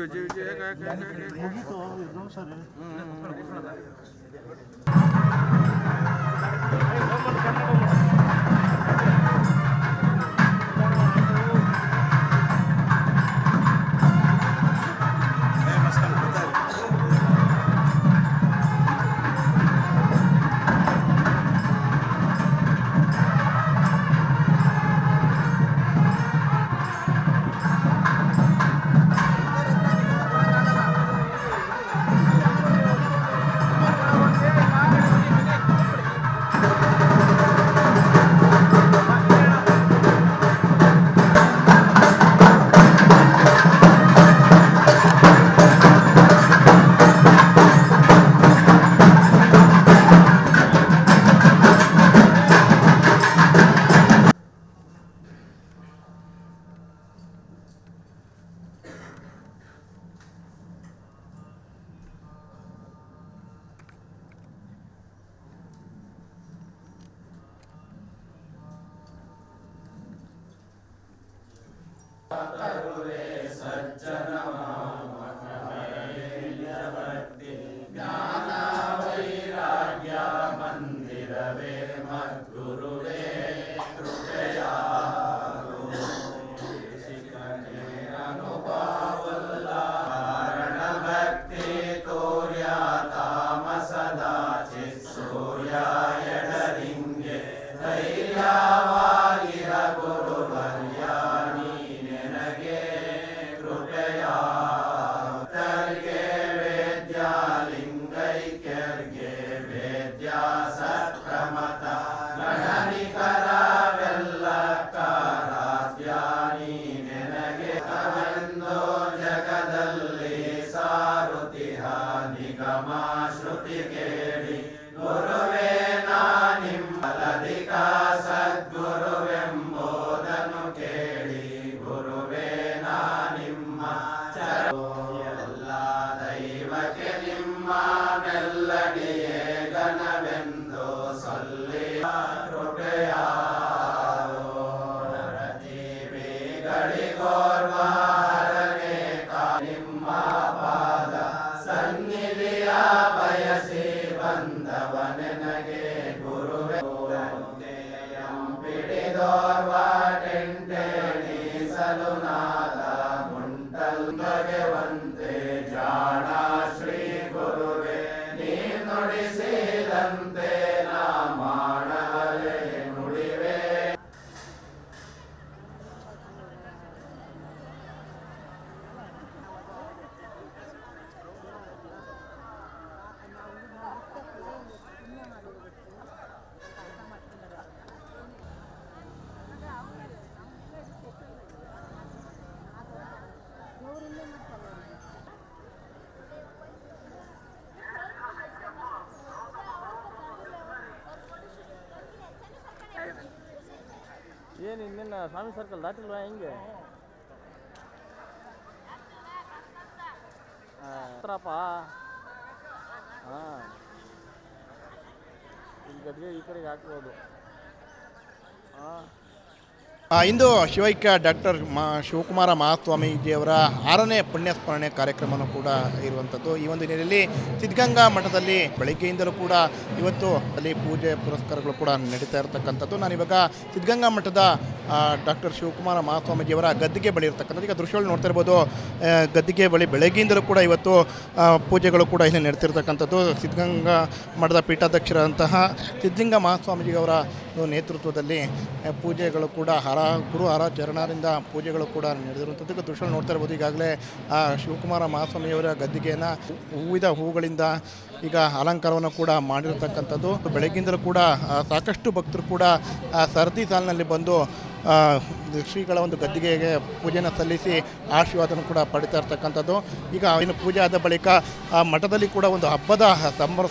ಮುಗೀತು ಇದೊಂದು ಸರಿ. ಏನು ಇನ್ನೇನು ಸ್ವಾಮಿ ಸರ್ಕಲ್ ದಾಟಿಲ್ವಾ ಹೆಂಗೆ ಹತ್ರಪ್ಪ ಹಾಂ ಇಲ್ಲಿ ಗದ್ಗೆ ಈ ಕಡೆಗೆ ಹಾಕ್ಬೋದು ಹಾಂ. ಇಂದು ಶಿವೈಕ್ಯ ಡಾಕ್ಟರ್ ಶಿವಕುಮಾರ ಮಹಾಸ್ವಾಮೀಜಿಯವರ 6ನೇ ಪುಣ್ಯಸ್ಮರಣೆ ಕಾರ್ಯಕ್ರಮವೂ ಕೂಡ ಇರುವಂಥದ್ದು. ಈ ಒಂದು ಹಿನ್ನೆಲೆಯಲ್ಲಿ ಸಿದ್ಧಗಂಗಾ ಮಠದಲ್ಲಿ ಬೆಳಗ್ಗೆಯಿಂದಲೂ ಕೂಡ ಇವತ್ತು ಅಲ್ಲಿ ಪೂಜೆ ಪುರಸ್ಕಾರಗಳು ಕೂಡ ನಡೀತಾ ಇರತಕ್ಕಂಥದ್ದು. ನಾನಿವಾಗ ಸಿದ್ಧಗಂಗಾ ಮಠದ ಡಾಕ್ಟರ್ ಶಿವಕುಮಾರ ಮಹಾಸ್ವಾಮೀಜಿಯವರ ಗದ್ದಿಗೆ ಬಳಿ ಇರ್ತಕ್ಕಂಥದ್ದು. ಈಗ ದೃಶ್ಯಗಳು ನೋಡ್ತಾ ಇರ್ಬೋದು, ಗದ್ದಿಗೆ ಬಳಿ ಬೆಳಗ್ಗೆಯಿಂದಲೂ ಕೂಡ ಇವತ್ತು ಪೂಜೆಗಳು ಕೂಡ ಇಲ್ಲಿ ನಡೀತಿರ್ತಕ್ಕಂಥದ್ದು. ಸಿದ್ಧಗಂಗಾ ಮಠದ ಪೀಠಾಧ್ಯಕ್ಷರಾದಂತಹ ಸಿದ್ಧಲಿಂಗ ಮಹಾಸ್ವಾಮೀಜಿಯವರ ನೇತೃತ್ವದಲ್ಲಿ ಪೂಜೆಗಳು ಕೂಡ ಗುರು ಚರಣರಿಂದ ಪೂಜೆಗಳು ಕೂಡ ನಡೆದಿರುವಂಥದ್ದು. ದೃಶ್ಯ ನೋಡ್ತಾ ಇರ್ಬೋದು. ಈಗಾಗಲೇ ಶಿವಕುಮಾರ ಮಹಾಸ್ವಾಮಿಯವರ ಗದ್ದಿಗೆಯನ್ನು ವಿವಿಧ ಹೂಗಳಿಂದ ಈಗ ಅಲಂಕಾರವನ್ನು ಕೂಡ ಮಾಡಿರತಕ್ಕಂಥದ್ದು. ಬೆಳಗ್ಗಿಂದಲೂ ಕೂಡ ಸಾಕಷ್ಟು ಭಕ್ತರು ಕೂಡ ಸರದಿ ಸಾಲಿನಲ್ಲಿ ಬಂದು ಶ್ರೀಗಳ ಒಂದು ಗದ್ದಿಗೆಗೆ ಪೂಜೆಯನ್ನು ಸಲ್ಲಿಸಿ ಆಶೀರ್ವಾದನ ಕೂಡ ಪಡಿತಾ ಇರ್ತಕ್ಕಂಥದ್ದು. ಈಗ ಇನ್ನು ಪೂಜೆ ಆದ ಬಳಿಕ ಮಠದಲ್ಲಿ ಕೂಡ ಒಂದು ಹಬ್ಬದ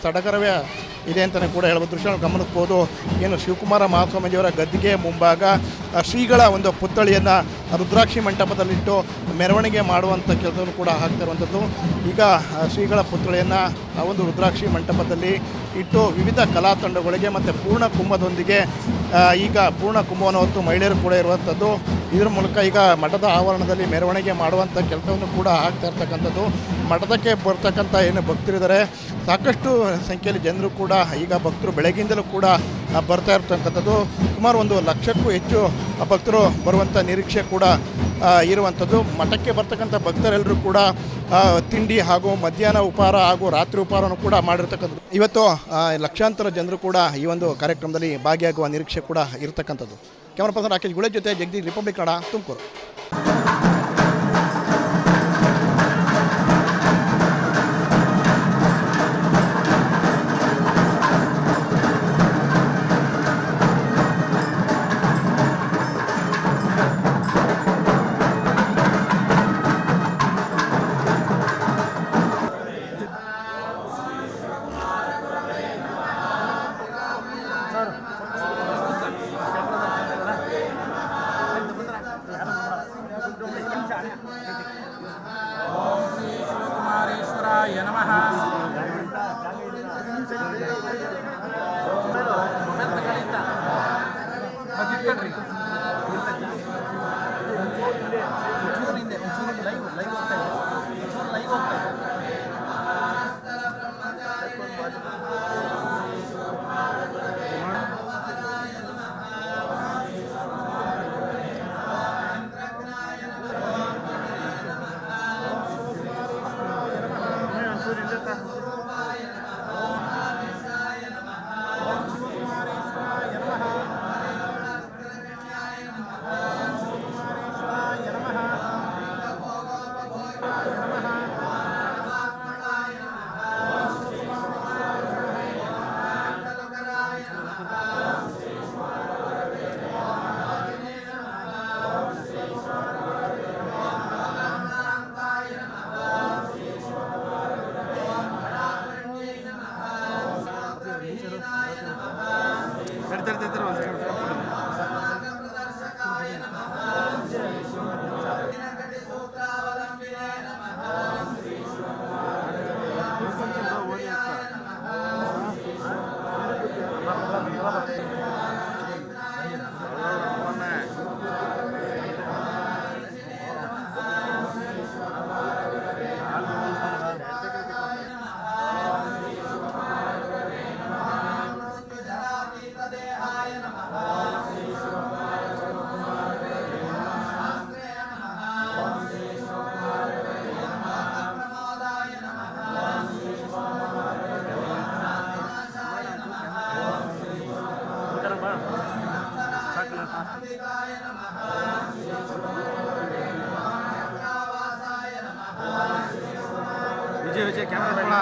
ಸಡಗರವೇ ಇದೆ ಅಂತಲೇ ಕೂಡ ಹೇಳ್ಬೋದು. ದೃಶ್ಯ ಗಮನಕ್ಕೆ ಹೋದು ಏನು ಶಿವಕುಮಾರ ಮಹಾಸ್ವಾಮೀಜಿಯವರ ಗದ್ದಿಗೆ ಮುಂಭಾಗ ಶ್ರೀಗಳ ಒಂದು ಪುತ್ಥಳಿಯನ್ನು ರುದ್ರಾಕ್ಷಿ ಮಂಟಪದಲ್ಲಿಟ್ಟು ಮೆರವಣಿಗೆ ಮಾಡುವಂಥ ಕೆಲಸವನ್ನು ಕೂಡ ಆಗ್ತಿರುವಂಥದ್ದು. ಈಗ ಶ್ರೀಗಳ ಪುತ್ಥಳಿಯನ್ನು ಆ ಒಂದು ರುದ್ರಾಕ್ಷಿ ಮಂಟಪದಲ್ಲಿ ಇಟ್ಟು ವಿವಿಧ ಕಲಾ ತಂಡಗಳಿಗೆ ಮತ್ತು ಪೂರ್ಣ ಕುಂಭದೊಂದಿಗೆ ಈಗ ಪೂರ್ಣ ಕುಂಭವನ್ನು ಹೊತ್ತು ಮಹಿಳೆಯರು ಕೂಡ ಇರುವಂಥದ್ದು. ಇದರ ಮೂಲಕ ಈಗ ಮಠದ ಆವರಣದಲ್ಲಿ ಮೆರವಣಿಗೆ ಮಾಡುವಂಥ ಕೆಲಸವನ್ನು ಕೂಡ ಆಗ್ತಾ ಇರ್ತಕ್ಕಂಥದ್ದು. ಮಠದಕ್ಕೆ ಬರ್ತಕ್ಕಂಥ ಏನು ಭಕ್ತರಿದ್ದಾರೆ, ಸಾಕಷ್ಟು ಸಂಖ್ಯೆಯಲ್ಲಿ ಜನರು ಕೂಡ ಈಗ ಭಕ್ತರು ಬೆಳಗ್ಗಿಂದಲೂ ಕೂಡ ಬರ್ತಾ ಇರ್ತಕ್ಕಂಥದ್ದು. ಸುಮಾರು 1 ಲಕ್ಷಕ್ಕೂ ಹೆಚ್ಚು ಭಕ್ತರು ಬರುವಂಥ ನಿರೀಕ್ಷೆ ಕೂಡ ಇರುವಂಥದ್ದು. ಮಠಕ್ಕೆ ಬರ್ತಕ್ಕಂಥ ಭಕ್ತರೆಲ್ಲರೂ ಕೂಡ ತಿಂಡಿ ಹಾಗೂ ಮಧ್ಯಾಹ್ನ ಉಪಹಾರ ಹಾಗೂ ರಾತ್ರಿ ಉಪಹಾರವನ್ನು ಕೂಡ ಮಾಡಿರ್ತಕ್ಕಂಥದ್ದು. ಇವತ್ತು ಲಕ್ಷಾಂತರ ಜನರು ಕೂಡ ಈ ಒಂದು ಕಾರ್ಯಕ್ರಮದಲ್ಲಿ ಭಾಗಿಯಾಗುವ ನಿರೀಕ್ಷೆ ಕೂಡ ಇರತಕ್ಕಂಥದ್ದು. ಕ್ಯಾಮರಾ ಪರ್ಸನ್ ರಾಕೇಶ್ ಗುಳೆ ಜೊತೆ ಜಗದೀಶ್, ರಿಪಬ್ಲಿಕ್ ಕನ್ನಡ, ತುಮಕೂರು. ಶಿವಕುಮಾರೇಶ್ವರಾಯ ನಮಃ. ವಿಜಯ್ ಕ್ಯಾಮ್ರಾ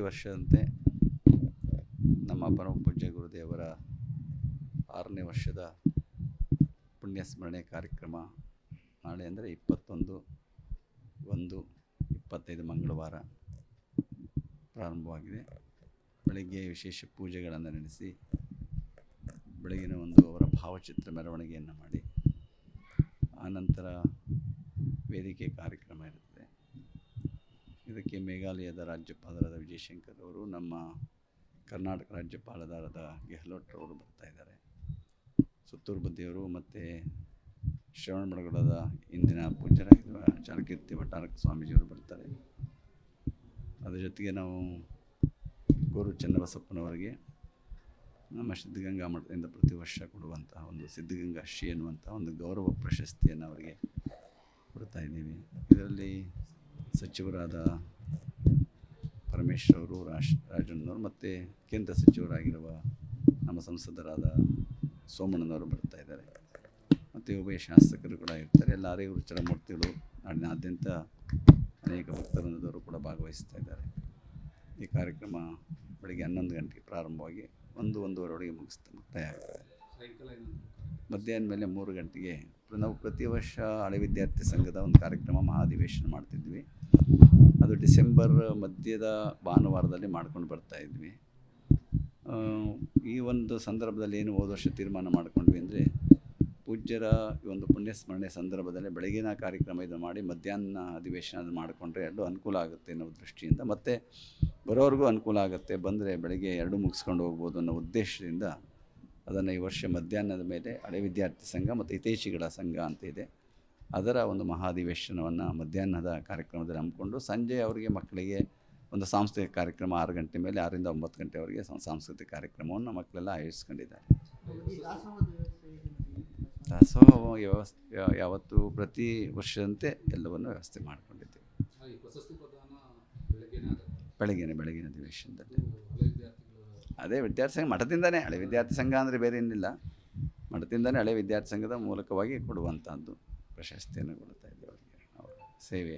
ವರ್ಷದಂತೆ ನಮ್ಮ ಪರಮ ಪೂಜ್ಯ ಗುರುದೇವರ 6ನೇ ವರ್ಷದ ಪುಣ್ಯ ಸ್ಮರಣೆ ಕಾರ್ಯಕ್ರಮ ನಾಳೆ ಅಂದರೆ 21/1/25 ಮಂಗಳವಾರ ಪ್ರಾರಂಭವಾಗಿದೆ. ಬೆಳಗ್ಗೆ ವಿಶೇಷ ಪೂಜೆಗಳನ್ನು ನಡೆಸಿ ಬೆಳಗಿನ ಅವರ ಭಾವಚಿತ್ರ ಮೆರವಣಿಗೆಯನ್ನು ಮಾಡಿ ಆನಂತರ ವೇದಿಕೆ ಕಾರ್ಯಕ್ರಮ ಇರುತ್ತದೆ. ಇದಕ್ಕೆ ಮೇಘಾಲಯದ ರಾಜ್ಯಪಾಲರಾದ ವಿಜಯಶಂಕರ್ ಅವರು, ನಮ್ಮ ಕರ್ನಾಟಕ ರಾಜ್ಯಪಾಲರಾದ ಗೆಹ್ಲೋಟ್ ಅವರು ಬರ್ತಾಯಿದ್ದಾರೆ. ಸುತ್ತೂರು ಬುದ್ಧಿಯವರು ಮತ್ತು ಶ್ರವಣಬೆಳಗೊಳದ ಇಂದಿನ ಪೂಜ್ಯರಾಗಿರುವ ಚಾಲಕೀರ್ತಿ ಭಟ್ಟಾರಕ ಸ್ವಾಮೀಜಿಯವರು ಬರ್ತಾರೆ. ಅದರ ಜೊತೆಗೆ ನಾವು ಗೋರು ಚನ್ನಬಸಪ್ಪನವರಿಗೆ ನಮ್ಮ ಸಿದ್ಧಗಂಗಾ ಮಠದಿಂದ ಪ್ರತಿ ವರ್ಷ ಕೊಡುವಂತಹ ಒಂದು ಸಿದ್ಧಗಂಗಾ ಶ್ರೀ ಎನ್ನುವಂಥ ಒಂದು ಗೌರವ ಪ್ರಶಸ್ತಿಯನ್ನು ಅವರಿಗೆ ಕೊಡ್ತಾ ಇದ್ದೀವಿ. ಇದರಲ್ಲಿ ಸಚಿವರಾದ ಪರಮೇಶ್ವರ್ ಅವರು, ರಾಜಣ್ಣವರು ಮತ್ತು ಕೇಂದ್ರ ಸಚಿವರಾಗಿರುವ ನಮ್ಮ ಸಂಸದರಾದ ಸೋಮಣ್ಣನವರು ಬರ್ತಾ ಇದ್ದಾರೆ. ಮತ್ತು ಉಭಯ ಶಾಸಕರು ಕೂಡ ಇರ್ತಾರೆ. ಎಲ್ಲ ಆರೇರು ಚರಮೂರ್ತಿಗಳು ನಾಡಿನಾದ್ಯಂತ ಅನೇಕ ಭಕ್ತವೃಂದದವರು ಕೂಡ ಭಾಗವಹಿಸ್ತಾ ಇದ್ದಾರೆ. ಈ ಕಾರ್ಯಕ್ರಮ ಬೆಳಗ್ಗೆ 11 ಗಂಟೆಗೆ ಪ್ರಾರಂಭವಾಗಿ 1-1:30 ಮುಕ್ತಾಯ ಆಗ್ತದೆ. ಮಧ್ಯಾಹ್ನ ಮೇಲೆ 3 ಗಂಟೆಗೆ ನಾವು ಪ್ರತಿ ವರ್ಷ ಹಳೆ ವಿದ್ಯಾರ್ಥಿ ಸಂಘದ ಒಂದು ಕಾರ್ಯಕ್ರಮ ಮಹಾಧಿವೇಶನ ಮಾಡ್ತಿದ್ವಿ. ಅದು ಡಿಸೆಂಬರ್ ಮಧ್ಯದ ಭಾನುವಾರದಲ್ಲಿ ಮಾಡ್ಕೊಂಡು ಬರ್ತಾಯಿದ್ವಿ. ಈ ಒಂದು ಸಂದರ್ಭದಲ್ಲಿ ಏನು ಹೋದ ವರ್ಷ ತೀರ್ಮಾನ ಮಾಡ್ಕೊಂಡ್ವಿ ಅಂದರೆ, ಪೂಜ್ಯರ ಈ ಒಂದು ಪುಣ್ಯ ಸ್ಮರಣೆ ಸಂದರ್ಭದಲ್ಲಿ ಬೆಳಗಿನ ಕಾರ್ಯಕ್ರಮ ಇದು ಮಾಡಿ ಮಧ್ಯಾಹ್ನ ಅಧಿವೇಶನ ಅದು ಮಾಡಿಕೊಂಡ್ರೆ ಎರಡು ಅನುಕೂಲ ಆಗುತ್ತೆ ಅನ್ನೋ ದೃಷ್ಟಿಯಿಂದ, ಮತ್ತು ಬರೋರಿಗೂ ಅನುಕೂಲ ಆಗುತ್ತೆ, ಬಂದರೆ ಬೆಳಗ್ಗೆ 2 ಮುಗಿಸ್ಕೊಂಡು ಹೋಗ್ಬೋದು ಅನ್ನೋ ಉದ್ದೇಶದಿಂದ ಅದನ್ನು ಈ ವರ್ಷ ಮಧ್ಯಾಹ್ನದ ಮೇಲೆ ಹಳೆ ವಿದ್ಯಾರ್ಥಿ ಸಂಘ ಮತ್ತು ಹಿತೈಷಿಗಳ ಸಂಘ ಅಂತ ಇದೆ, ಅದರ ಒಂದು ಮಹಾಧಿವೇಶನವನ್ನು ಮಧ್ಯಾಹ್ನದ ಕಾರ್ಯಕ್ರಮದಲ್ಲಿ ಹಮ್ಮಿಕೊಂಡು ಸಂಜೆ ಅವರಿಗೆ ಮಕ್ಕಳಿಗೆ ಒಂದು ಸಾಂಸ್ಕೃತಿಕ ಕಾರ್ಯಕ್ರಮ 6 ಗಂಟೆ ಮೇಲೆ 6ರಿಂದ 9 ಗಂಟೆವರೆಗೆ ಸಾಂಸ್ಕೃತಿಕ ಕಾರ್ಯಕ್ರಮವನ್ನು ಮಕ್ಕಳೆಲ್ಲ ಆಯೋಜಿಸ್ಕೊಂಡಿದ್ದಾರೆ. ದಾಸೋಹ ವ್ಯವಸ್ಥೆ ಯಾವತ್ತು ಪ್ರತಿ ವರ್ಷದಂತೆ ಎಲ್ಲವನ್ನು ವ್ಯವಸ್ಥೆ ಮಾಡಿಕೊಂಡಿದ್ದೇವೆ. ಬೆಳಗಿನ ಅಧಿವೇಶನದಲ್ಲಿ ಅದೇ ವಿದ್ಯಾರ್ಥಿ ಸಂಘ ಮಠದಿಂದನೇ, ಹಳೆ ವಿದ್ಯಾರ್ಥಿ ಸಂಘ ಅಂದರೆ ಬೇರೆ ಏನಿಲ್ಲ, ಮಠದಿಂದನೇ ಹಳೆ ವಿದ್ಯಾರ್ಥಿ ಸಂಘದ ಮೂಲಕವಾಗಿ ಕೊಡುವಂಥದ್ದು ಪ್ರಶಸ್ತಿಯನ್ನು ಕೊಡ್ತಾ ಇದ್ದೇವೆ ಅವರಿಗೆ, ಅವರ ಸೇವೆ